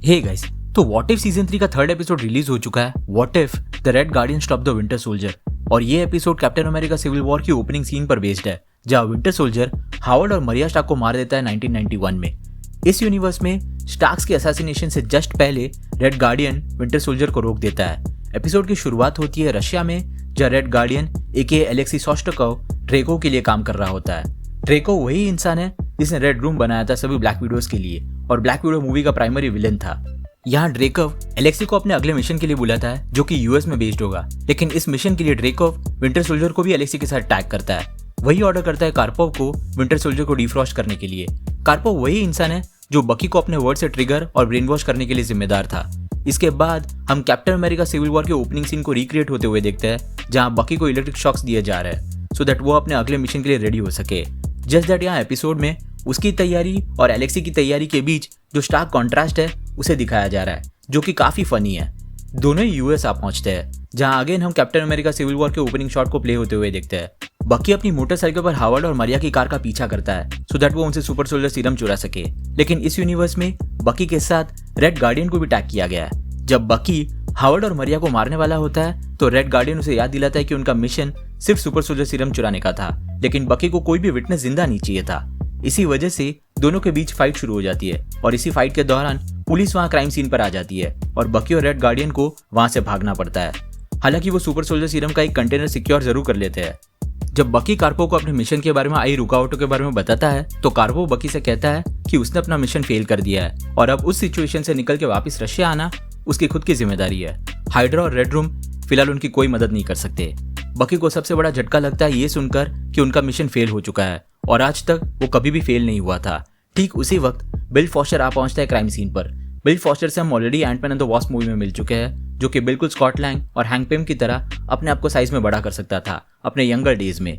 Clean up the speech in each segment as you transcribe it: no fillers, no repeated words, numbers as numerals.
हे guys, तो what if season 3 का third episode release हो चुका है। What if the red guardian stop the winter soldier. और ये episode Captain America civil war की ओपनिंग सीन पर बेस्ड है, जहां विंटर सोल्जर हावर्ड और मरिया स्टार्क को मार देता है 1991 में। इस यूनिवर्स में स्टार्क्स के असैसिनेशन से जस्ट पहले रेड गार्डियन विंटर सोल्जर को रोक देता है। एपिसोड की शुरुआत होती है रशिया में, जहां रेड गार्डियन एके एलेक्सी सोस्टकोव ड्रेको के लिए काम कर रहा होता है। ड्रेको वही इंसान है जिसने रेड रूम बनाया था सभी ब्लैक विडोज के लिए, और ब्लैक विडो मूवी का प्राइमरी विलेन था। यहाँ ड्रेकोव एलेक्सी को अपने अगले मिशन के लिए बुलाता है, जो कि यूएस में बेस्ड होगा। लेकिन इस मिशन के लिए ड्रेकोव विंटर सोल्जर को भी एलेक्सी के साथ टैग करता है। वही ऑर्डर करता है कार्पोव को विंटर सोल्जर को डिफ्रॉस्ट करने के लिए। कार्पोव वही इंसान है जो बकी को अपने वर्ड से ट्रिगर और ब्रेन वॉश करने के लिए जिम्मेदार था। इसके बाद हम कैप्टन अमेरिका सिविल वॉर के ओपनिंग सीन को रिक्रिएट होते हुए देखते हैं, जहां बकी को इलेक्ट्रिक शॉक्स दिए जा रहे हैं सो दैट वो अपने अगले मिशन के लिए रेडी हो सके। जस्ट दैट यहाँ एपिसोड में उसकी तैयारी और एलेक्सी की तैयारी के बीच जो स्टार्क कॉन्ट्रास्ट है उसे दिखाया जा रहा है, जो कि काफी फनी है। दोनों ही यूएस आ पहुंचते हैं, जहां अगेन हम कैप्टन अमेरिका सिविल वॉर के ओपनिंग शॉट को प्ले होते हुए देखते हैं। बकी अपनी मोटरसाइकिल पर हावर्ड और मरिया की कार का पीछा करता है सो दैट वो उनसे सुपर सोल्जर सीरम चुरा सके। लेकिन इस यूनिवर्स में बकी के साथ रेड गार्डियन को भी टैग किया गया है। जब बकी हावर्ड और मरिया को मारने वाला होता है तो रेड गार्डियन उसे याद दिलाता है कि उनका मिशन सिर्फ सुपर सोल्जर सीरम चुराने का था, लेकिन बकी को कोई भी विटनेस जिंदा नहीं चाहिए था। इसी वजह से दोनों के बीच फाइट शुरू हो जाती है, और इसी फाइट के दौरान पुलिस वहां क्राइम सीन पर आ जाती है और बकी और रेड गार्डियन को वहां से भागना पड़ता है। हालांकि वो सुपर सोल्जर सीरम का एक कंटेनर सिक्योर जरूर कर लेते हैं। जब बकी कार्पो को अपने मिशन के बारे में आई रुकावटों के बारे में बताता है तो कार्पो बकी से कहता है कि उसने अपना मिशन फेल कर दिया है और अब उस सिचुएशन से निकल के वापस रशिया आना उसकी खुद की जिम्मेदारी है। हाइड्रा और रेड रूम फिलहाल उनकी कोई मदद नहीं कर सकते। बकी को सबसे बड़ा झटका लगता है ये सुनकर कि उनका मिशन फेल हो चुका है और आज तक वो कभी भी फेल नहीं हुआ था। ठीक उसी वक्त बिल फॉस्टर आ पहुंचता है क्राइम सीन पर। बिल फॉस्टर से हम already Antman and the Wasp movie में मिल चुके हैं, जो कि बिल्कुल स्कॉट लैंग और हैंक पिम की तरह अपने आप को साइज में बड़ा कर सकता था अपने यंगर डेज में।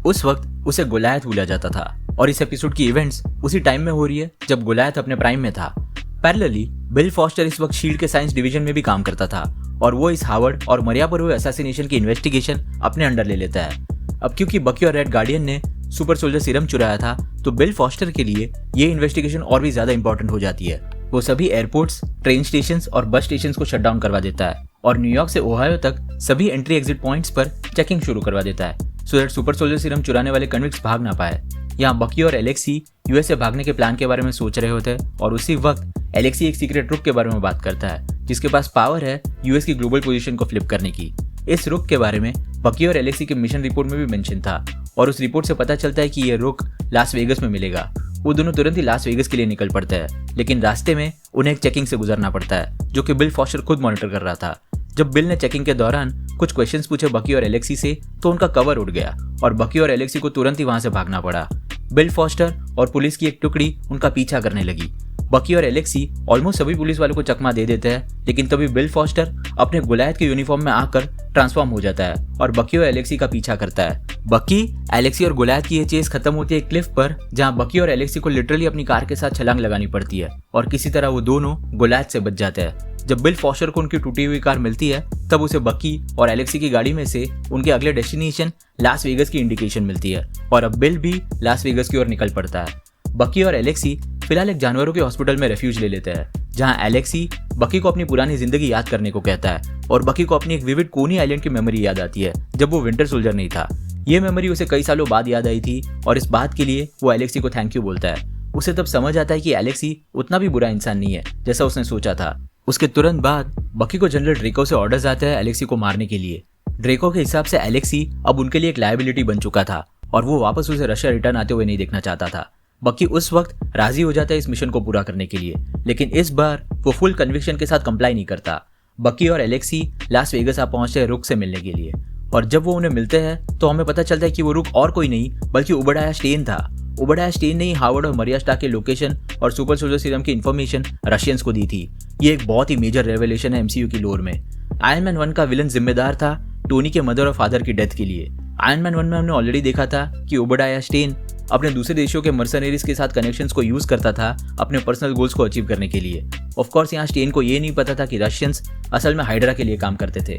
उस वक्त उसे गोलायत बोला जाता था, और इस एपिसोड की इवेंट्स उसी टाइम में हो रही है जब गोलायत अपने प्राइम में था। पैरेलली बिल फॉस्टर इस वक्त शील्ड के साइंस डिवीजन में भी काम करता था, और वो इस हावर्ड और मरिया पर हुए असैसिनेशन की इन्वेस्टिगेशन अपने अंडर ले लेता है। अब क्योंकि बकी और रेड गार्डियन ने सुपर सोल्जर सीरम चुराया था तो बिल फॉस्टर के लिए ये इन्वेस्टिगेशन और भी ज्यादा इंपॉर्टेंट हो जाती है। वो सभी एयरपोर्ट्स, ट्रेन स्टेशंस और बस स्टेशंस को शट डाउन करवा देता है और न्यूयॉर्क से ओहायो तक सभी एंट्री एग्जिट पॉइंट्स पर चेकिंग शुरू करवा देता है so that super soldier serum चुराने वाले कन्विक्ट्स भाग ना पाए। यहाँ बकी और एलेक्सी यूएस से भागने के प्लान के बारे में सोच रहे होते हैं, और उसी वक्त एलेक्सी एक सीक्रेट रुक के बारे में बात करता है जिसके पास पावर है यूएस की ग्लोबल पोजीशन को फ्लिप करने की। इस रुक के बारे में बकी और एलेक्सी के मिशन रिपोर्ट में भी मेंशन था, और उस रिपोर्ट से पता चलता है कि ये रुक लास वेगस में मिलेगा। वो दोनों तुरंत ही लास वेगस के लिए निकल पड़ते हैं, लेकिन रास्ते में उन्हें एक चेकिंग से गुजरना पड़ता है जो कि बिल फॉस्टर खुद मॉनिटर कर रहा था। जब बिल ने चेकिंग के दौरान कुछ क्वेश्चंस पूछे बकी और एलेक्सी से तो उनका कवर उड़ गया और बकी और एलेक्सी को तुरंत ही वहां से भागना पड़ा। बिल फॉस्टर और पुलिस की एक टुकड़ी उनका पीछा करने लगी। बकी और एलेक्सी ऑलमोस्ट सभी पुलिस वालों को चकमा दे देते हैं, लेकिन तभी बिल फॉस्टर अपने गोलायत के यूनिफॉर्म में आकर ट्रांसफॉर्म हो जाता है और बकी और एलेक्सी का पीछा करता है। बकी, एलेक्सी और गोलायत की ये चेस खत्म होती है एक क्लिफ पर, जहां बकी और एलेक्सी को लिटरली अपनी कार के साथ छलांग लगानी पड़ती है और किसी तरह वो दोनों गोलायत से बच जाते हैं। जब बिल फॉस्टर को उनकी टूटी हुई कार मिलती है तब उसे बकी और एलेक्सी की गाड़ी में से उनके अगले डेस्टिनेशन लास वेगस की इंडिकेशन मिलती है, और अब बिल भी लास वेगस की ओर निकल पड़ता है। बकी और एलेक्सी फिलहाल एक जानवरों के हॉस्पिटल में रेफ्यूज ले लेते हैं, जहां एलेक्सी बकी को अपनी पुरानी जिंदगी याद करने को कहता है और बकी को अपनी एक विविड कोनी आइलैंड की मेमोरी याद आती है जब वो विंटर सोल्जर नहीं था। ये मेमोरी उसे कई सालों बाद याद आई थी, और इस बात के लिए वो एलेक्सी को थैंक यू बोलता है। उसे तब समझ आता है कि एलेक्सी उतना भी बुरा इंसान नहीं है जैसा उसने सोचा था। उसके तुरंत बाद बकी को जनरल ड्रेको से ऑर्डर्स आते हैं एलेक्सी को मारने के लिए। ड्रेको के हिसाब से एलेक्सी अब उनके लिए एक लायबिलिटी बन चुका था और वो वापस उसे रशिया रिटर्न आते हुए नहीं देखना चाहता था। बकी उस वक्त राजी हो जाता है इस मिशन को पूरा करने के लिए, लेकिन इस बार वो फुल कन्विक्शन के साथ कंप्लाई नहीं करता। बकी और एलेक्सी लास वेगस आ पहुंचते हैं रुक से मिलने के लिए, और जब वो उन्हें मिलते हैं तो हमें पता चलता है कि वो रुक और कोई नहीं बल्कि उबडाया स्टेन था। उबडाया स्टेन ने ही हावर्ड और मरिया स्टार्क के लोकेशन और सुपर सोल्जर सीरम की इन्फॉर्मेशन रशियंस को दी थी। ये एक बहुत ही मेजर रेवलेशन है एमसीयू की लोर में। आयरन मैन 1 का विलन जिम्मेदार था टोनी के मदर और फादर की डेथ के लिए। आयरन मैन 1 में हमने ऑलरेडी देखा था कि उबडाया स्टेन अपने दूसरे देशों के मर्सनरीज के साथ कनेक्शंस को यूज करता था अपने पर्सनल गोल्स को अचीव करने के लिए। ऑफ कोर्स यहाँ स्टेन को ये नहीं पता था कि रशियंस असल में हाइड्रा के लिए काम करते थे,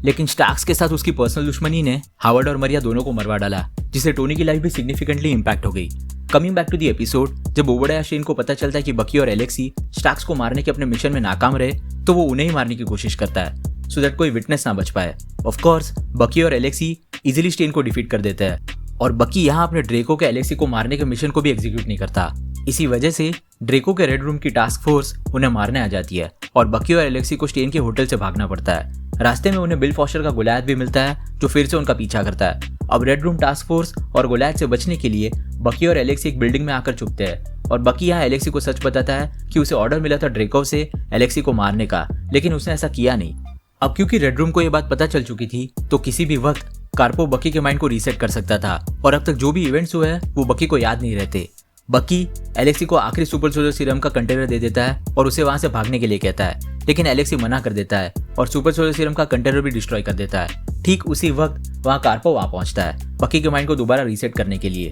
लेकिन स्टार्क्स के साथ उसकी पर्सनल दुश्मनी ने हावर्ड और मरिया दोनों को मरवा डाला, जिससे टोनी की लाइफ भी सिग्निफिकेंटली इंपैक्ट हो गई। Coming back to the episode, जब ओबेडाया शेन को पता चलता है कि बकी और एलेक्सी स्टार्क्स को मारने के अपने मिशन में नाकाम रहे, तो वो उन्हें ही मारने की कोशिश करता है सो दैट कोई विटनेस ना बच पाए। ऑफ कोर्स बकी और एलेक्सी इजीली स्टेन को डिफीट कर देते हैं और बकी यहाँ अपने ड्रेको के एलेक्सी को मारने के मिशन को भी एग्जीक्यूट नहीं करता। इसी वजह से ड्रेको के रेड रूम की टास्क फोर्स उन्हें मारने आ जाती है और बकी और एलेक्सी को स्टेन के होटल से भागना पड़ता है। रास्ते में उन्हें बिल फॉस्टर का गोलायथ भी मिलता है जो फिर से उनका पीछा करता है। अब रेड रूम टास्क फोर्स और गोलायथ से बचने के लिए बकी और एलेक्सी एक बिल्डिंग में आकर छुपते हैं और बकी यहाँ एलेक्सी को सच बताता है कि उसे ऑर्डर मिला था ड्रेको से एलेक्सी को मारने का, लेकिन उसने ऐसा किया नहीं। अब क्योंकि रेड रूम को ये बात पता चल चुकी थी तो किसी भी वक्त कार्पो बकी के माइंड को रीसेट कर सकता था और अब तक जो भी इवेंट्स हुए हैं वो बकी को याद नहीं रहते। बकी एलेक्सी को आखिरी सुपर सोल्जर सीरम का कंटेनर दे देता है और उसे वहां से भागने के लिए कहता है, लेकिन एलेक्सी मना कर देता है और सुपर सोल्जर सीरम का कंटेनर भी डिस्ट्रॉय कर देता है। ठीक उसी वक्त वहां कार्पो वहां पहुंचता है बकी के माइंड को दोबारा रीसेट करने के लिए।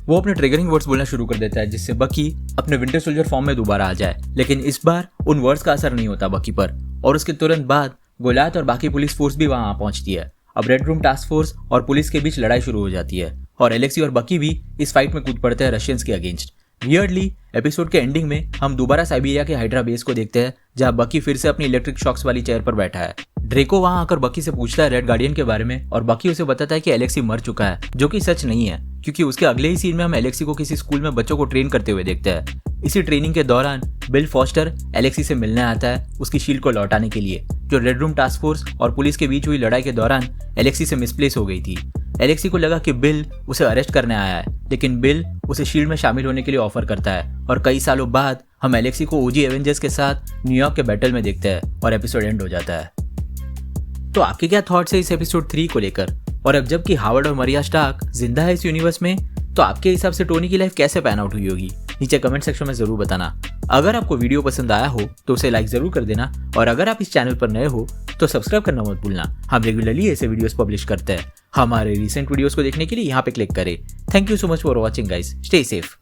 वो अपने ट्रिगरिंग वर्ड्स बोलना शुरू कर देता है जिससे बकी अपने विंटर सोल्जर फॉर्म में दोबारा आ जाए, लेकिन इस बार उन वर्ड्स का असर नहीं होता बकी पर और उसके तुरंत बाद गोलायथ और बाकी पुलिस फोर्स भी वहां पहुंचती है। अब रेड रूम टास्क फोर्स और पुलिस के बीच लड़ाई शुरू हो जाती है और एलेक्सी और बकी भी इस फाइट में कूद पड़ते हैं रशियंस के अगेंस्ट। वियर्डली एपिसोड के एंडिंग में हम दोबारा साइबेरिया के हाइड्रा बेस को देखते हैं जहां बकी फिर से अपनी इलेक्ट्रिक शॉक्स वाली चेयर पर बैठा है। ड्रेको वहां आकर बकी से पूछता है रेड गार्डियन के बारे में और बकी उसे बताता है कि एलेक्सी मर चुका है, जो कि सच नहीं है क्योंकि उसके अगले ही सीन में हम एलेक्सी को किसी स्कूल में बच्चों को ट्रेन करते हुए देखते हैं। इसी ट्रेनिंग के दौरान बिल फॉस्टर एलेक्सी से मिलने आता है उसकी शील्ड को लौटाने के लिए, जो रेड रूम टास्क फोर्स और पुलिस के बीच हुई लड़ाई के दौरान एलेक्सी से मिसप्लेस हो गई थी। एलेक्सी को लगा कि बिल उसे अरेस्ट करने आया है, लेकिन बिल उसे शील्ड में शामिल होने के लिए ऑफर करता है और कई सालों बाद हम एलेक्सी को ओजी एवेंजर्स के साथ न्यूयॉर्क के बैटल में देखते हैं और एपिसोड एंड हो जाता है। तो आपके क्या थॉट्स है इस एपिसोड 3 को लेकर? और अब जबकि हावर्ड और मरिया स्टार्क जिंदा है इस यूनिवर्स में, तो आपके हिसाब से टोनी की लाइफ कैसे पैन आउट हुई होगी? नीचे कमेंट सेक्शन में जरूर बताना। अगर आपको वीडियो पसंद आया हो तो उसे लाइक जरूर कर देना और अगर आप इस चैनल पर नए हो तो सब्सक्राइब करना मत भूलना। हम रेगुलरली ऐसे वीडियोस पब्लिश करते हैं। हमारे रिसेंट वीडियोस को देखने के लिए यहाँ पे क्लिक करें। Thank you so much for watching guys. Stay safe.